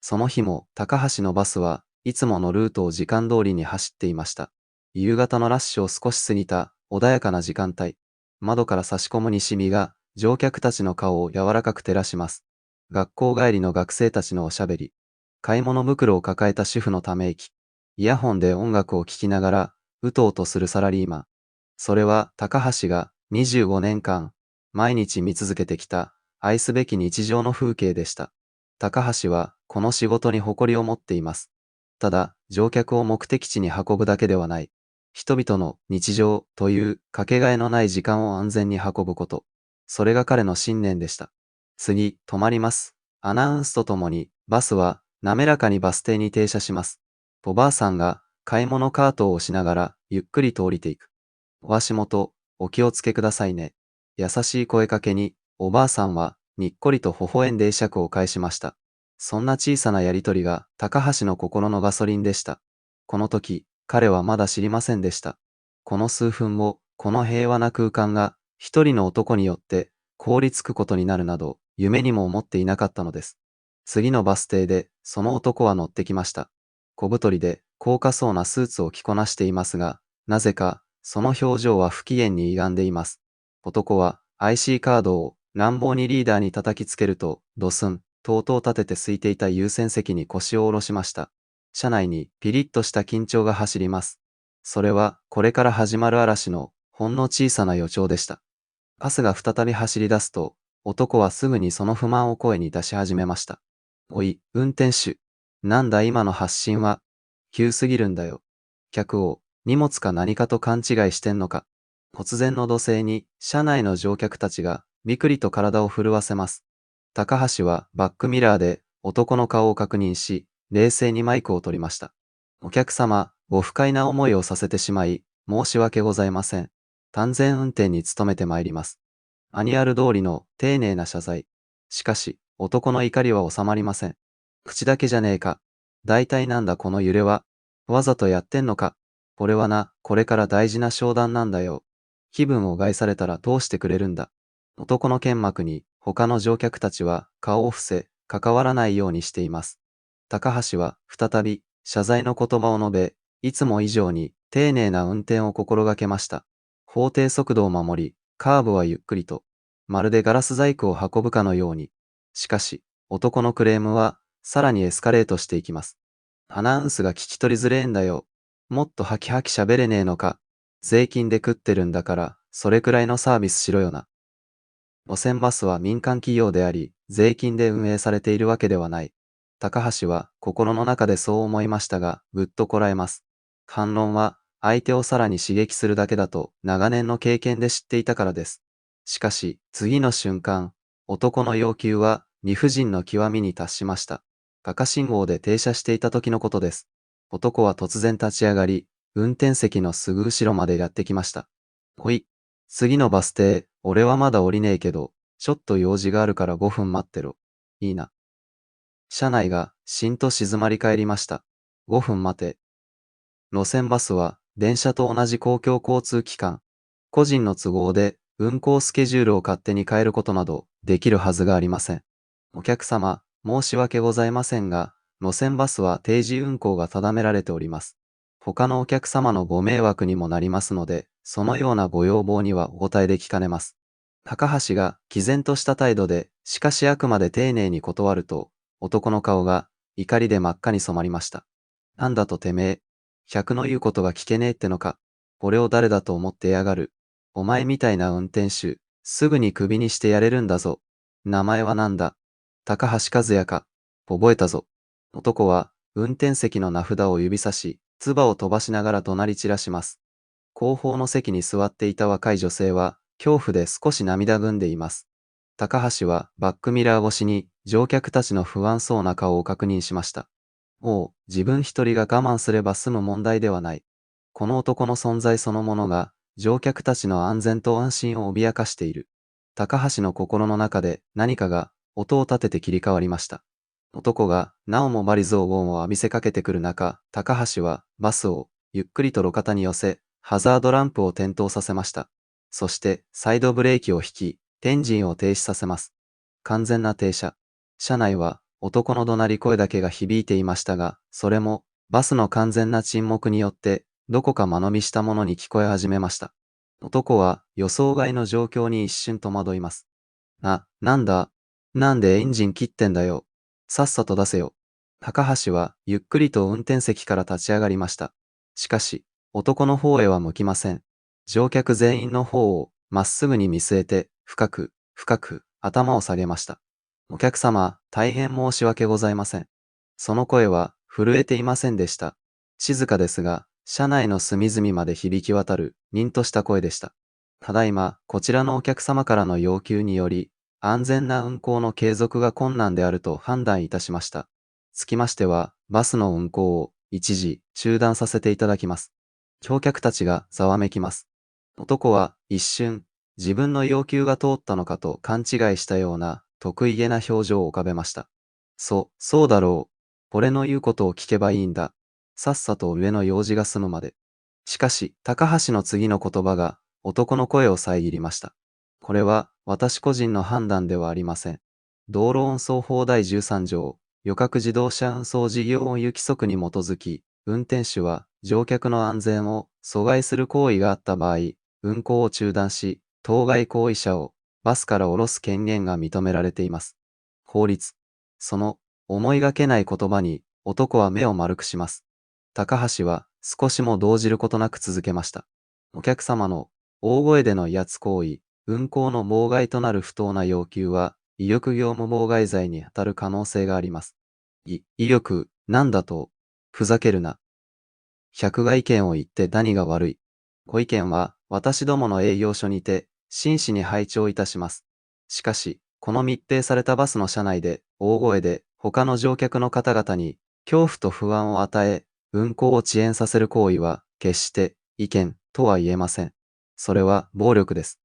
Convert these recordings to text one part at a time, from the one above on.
その日も高橋のバスはいつものルートを時間通りに走っていました。夕方のラッシュを少し過ぎた穏やかな時間帯。窓から差し込む西日が乗客たちの顔を柔らかく照らします。学校帰りの学生たちのおしゃべり。買い物袋を抱えた主婦のため息。イヤホンで音楽を聴きながらうとうとするサラリーマン。それは高橋が25年間毎日見続けてきた愛すべき日常の風景でした。高橋はこの仕事に誇りを持っています。ただ、乗客を目的地に運ぶだけではない。人々の日常というかけがえのない時間を安全に運ぶこと。それが彼の信念でした。次、止まります。アナウンスとともに、バスは滑らかにバス停に停車します。おばあさんが買い物カートを押しながらゆっくりと降りていく。お足元、お気をつけくださいね。優しい声かけに、おばあさんはにっこりと微笑んで会釈を返しました。そんな小さなやりとりが高橋の心のガソリンでした。この時、彼はまだ知りませんでした。この数分後、この平和な空間が一人の男によって凍りつくことになるなど、夢にも思っていなかったのです。次のバス停で、その男は乗ってきました。小太りで高価そうなスーツを着こなしていますが、なぜか、その表情は不機嫌に歪んでいます。男は IC カードを乱暴にリーダーに叩きつけると、ドスン、とうとう立てて空いていた優先席に腰を下ろしました。車内にピリッとした緊張が走ります。それは、これから始まる嵐のほんの小さな予兆でした。バスが再び走り出すと、男はすぐにその不満を声に出し始めました。おい、運転手。なんだ今の発信は。急すぎるんだよ。客を荷物か何かと勘違いしてんのか。突然の怒声に、車内の乗客たちがびくりと体を震わせます。高橋はバックミラーで男の顔を確認し、冷静にマイクを取りました。お客様、ご不快な思いをさせてしまい、申し訳ございません。完全運転に努めてまいります。マニュアル通りの丁寧な謝罪。しかし、男の怒りは収まりません。口だけじゃねえか。大体なんだこの揺れは。わざとやってんのか。これはな、これから大事な商談なんだよ。気分を害されたら通してくれるんだ。男の剣幕に他の乗客たちは顔を伏せ、関わらないようにしています。高橋は再び謝罪の言葉を述べ、いつも以上に丁寧な運転を心がけました。法定速度を守り、カーブはゆっくりと、まるでガラス細工を運ぶかのように。しかし、男のクレームはさらにエスカレートしていきます。アナウンスが聞き取りづれえんだよ。もっとハキハキ喋れねえのか。税金で食ってるんだから、それくらいのサービスしろよな。路線バスは民間企業であり、税金で運営されているわけではない。高橋は心の中でそう思いましたが、ぐっとこらえます。反論は、相手をさらに刺激するだけだと長年の経験で知っていたからです。しかし、次の瞬間、男の要求は理不尽の極みに達しました。赤信号で停車していた時のことです。男は突然立ち上がり、運転席のすぐ後ろまでやってきました。おい、次のバス停、俺はまだ降りねえけど、ちょっと用事があるから5分待ってろ。いいな。車内がしんと静まり返りました。5分待て。路線バスは電車と同じ公共交通機関。個人の都合で運行スケジュールを勝手に変えることなどできるはずがありません。お客様、申し訳ございませんが、路線バスは定時運行が定められております。他のお客様のご迷惑にもなりますので、そのようなご要望にはお答えできかねます。高橋が毅然とした態度で、しかしあくまで丁寧に断ると、男の顔が怒りで真っ赤に染まりました。なんだとてめえ、客の言うことが聞けねえってのか。俺を誰だと思ってやがる。お前みたいな運転手、すぐにクビにしてやれるんだぞ。名前はなんだ。高橋和也か。覚えたぞ。男は、運転席の名札を指さし、唾を飛ばしながら怒鳴り散らします。後方の席に座っていた若い女性は、恐怖で少し涙ぐんでいます。高橋はバックミラー越しに乗客たちの不安そうな顔を確認しました。もう自分一人が我慢すれば済む問題ではない。この男の存在そのものが乗客たちの安全と安心を脅かしている。高橋の心の中で何かが音を立てて切り替わりました。男がなおも罵詈雑言を浴びせかけてくる中、高橋はバスをゆっくりと路肩に寄せ、ハザードランプを点灯させました。そしてサイドブレーキを引き、エンジンを停止させます。完全な停車。車内は男の怒鳴り声だけが響いていましたが、それも、バスの完全な沈黙によって、どこか間延びしたものに聞こえ始めました。男は予想外の状況に一瞬戸惑います。なんだ、なんでエンジン切ってんだよ。さっさと出せよ。高橋はゆっくりと運転席から立ち上がりました。しかし、男の方へは向きません。乗客全員の方をまっすぐに見据えて、深く、深く頭を下げました。お客様、大変申し訳ございません。その声は震えていませんでした。静かですが、車内の隅々まで響き渡る、凛とした声でした。ただいま、こちらのお客様からの要求により、安全な運行の継続が困難であると判断いたしました。つきましては、バスの運行を一時中断させていただきます。乗客たちがざわめきます。男は一瞬、自分の要求が通ったのかと勘違いしたような得意げな表情を浮かべました。そうだろう。俺の言うことを聞けばいいんだ。さっさと上の用事が済むまで。しかし、高橋の次の言葉が男の声を遮りました。これは私個人の判断ではありません。道路運送法第13条、旅客自動車運送事業運輸規則に基づき、運転手は乗客の安全を阻害する行為があった場合、運行を中断し、当該行為者をバスから降ろす権限が認められています。法律。その思いがけない言葉に男は目を丸くします。高橋は少しも動じることなく続けました。お客様の大声での威圧行為、運行の妨害となる不当な要求は、威力業務妨害罪に当たる可能性があります。威力、なんだと、ふざけるな。百が意見を言って何が悪い。ご意見は、私どもの営業所にて、真摯に拝聴いたします。しかし、この密閉されたバスの車内で、大声で、他の乗客の方々に、恐怖と不安を与え、運行を遅延させる行為は、決して、意見、とは言えません。それは、暴力です。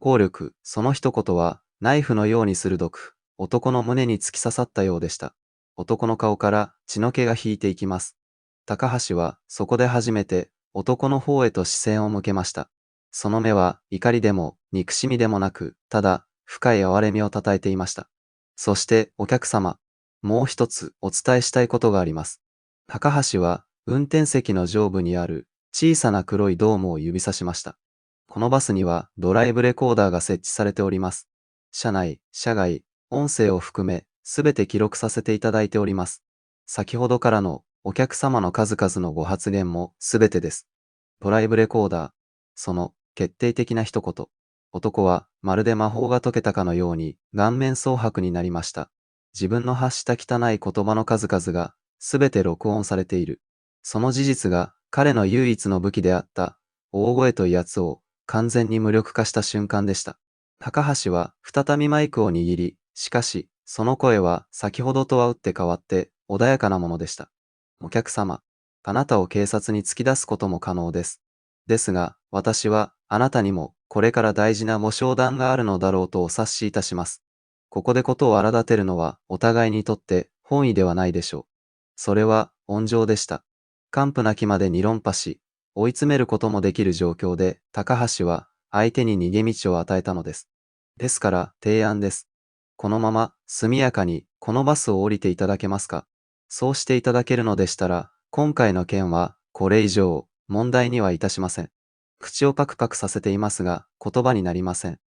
暴力、その一言は、ナイフのように鋭く、男の胸に突き刺さったようでした。男の顔から血の気が引いていきます。高橋は、そこで初めて、男の方へと視線を向けました。その目は、怒りでも、憎しみでもなく、ただ、深い哀れみをたたえていました。そして、お客様、もう一つお伝えしたいことがあります。高橋は、運転席の上部にある、小さな黒いドームを指さしました。このバスにはドライブレコーダーが設置されております。車内、車外、音声を含め、すべて記録させていただいております。先ほどからのお客様の数々のご発言もすべてです。ドライブレコーダー、その決定的な一言。男はまるで魔法が解けたかのように顔面蒼白になりました。自分の発した汚い言葉の数々がすべて録音されている。その事実が彼の唯一の武器であった大声と威圧を完全に無力化した瞬間でした。高橋は再びマイクを握り、しかし、その声は先ほどとは打って変わって穏やかなものでした。お客様、あなたを警察に突き出すことも可能です。ですが、私はあなたにもこれから大事なご商談があるのだろうとお察しいたします。ここでことを荒立てるのはお互いにとって本意ではないでしょう。それは温情でした。完膚なきまでに論破し、追い詰めることもできる状況で、高橋は相手に逃げ道を与えたのです。ですから提案です。このまま速やかにこのバスを降りていただけますか。そうしていただけるのでしたら、今回の件はこれ以上問題にはいたしません。口をパクパクさせていますが、言葉になりません。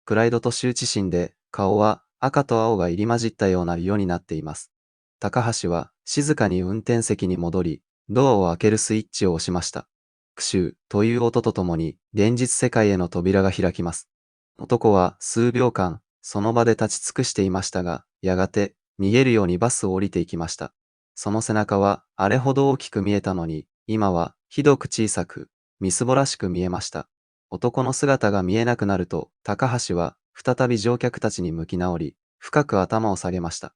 プライドと羞恥心で顔は赤と青が入り混じったような色になっています。高橋は静かに運転席に戻り、ドアを開けるスイッチを押しました。クシューという音とともに現実世界への扉が開きます。男は数秒間その場で立ち尽くしていましたが、やがて逃げるようにバスを降りていきました。その背中はあれほど大きく見えたのに、今はひどく小さく、みすぼらしく見えました。男の姿が見えなくなると、高橋は再び乗客たちに向き直り、深く頭を下げました。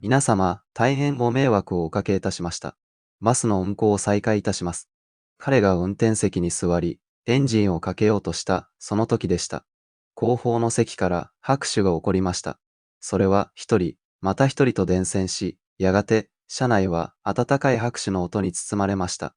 皆様、大変ご迷惑をおかけいたしました。バスの運行を再開いたします。彼が運転席に座り、エンジンをかけようとしたその時でした。後方の席から拍手が起こりました。それは一人、また一人と伝染し、やがて車内は温かい拍手の音に包まれました。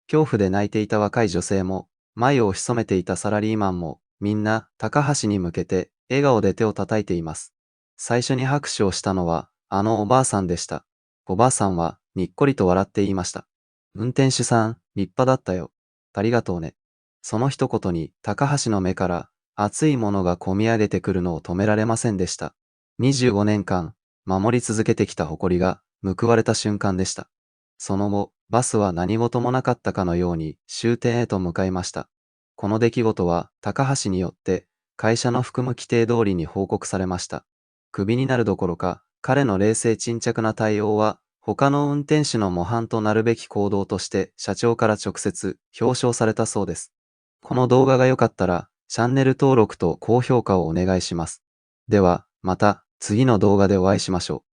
恐怖で泣いていた若い女性も、眉を潜めていたサラリーマンも、みんな高橋に向けて笑顔で手を叩いています。最初に拍手をしたのはあのおばあさんでした。おばあさんはにっこりと笑って言いました。運転手さん、立派だったよ。ありがとうね。その一言に高橋の目から熱いものがこみ上げてくるのを止められませんでした。25年間、守り続けてきた誇りが報われた瞬間でした。その後、バスは何事もなかったかのように終点へと向かいました。この出来事は高橋によって会社の含む規定通りに報告されました。クビになるどころか、彼の冷静沈着な対応は、他の運転手の模範となるべき行動として社長から直接表彰されたそうです。この動画が良かったら、チャンネル登録と高評価をお願いします。では、また次の動画でお会いしましょう。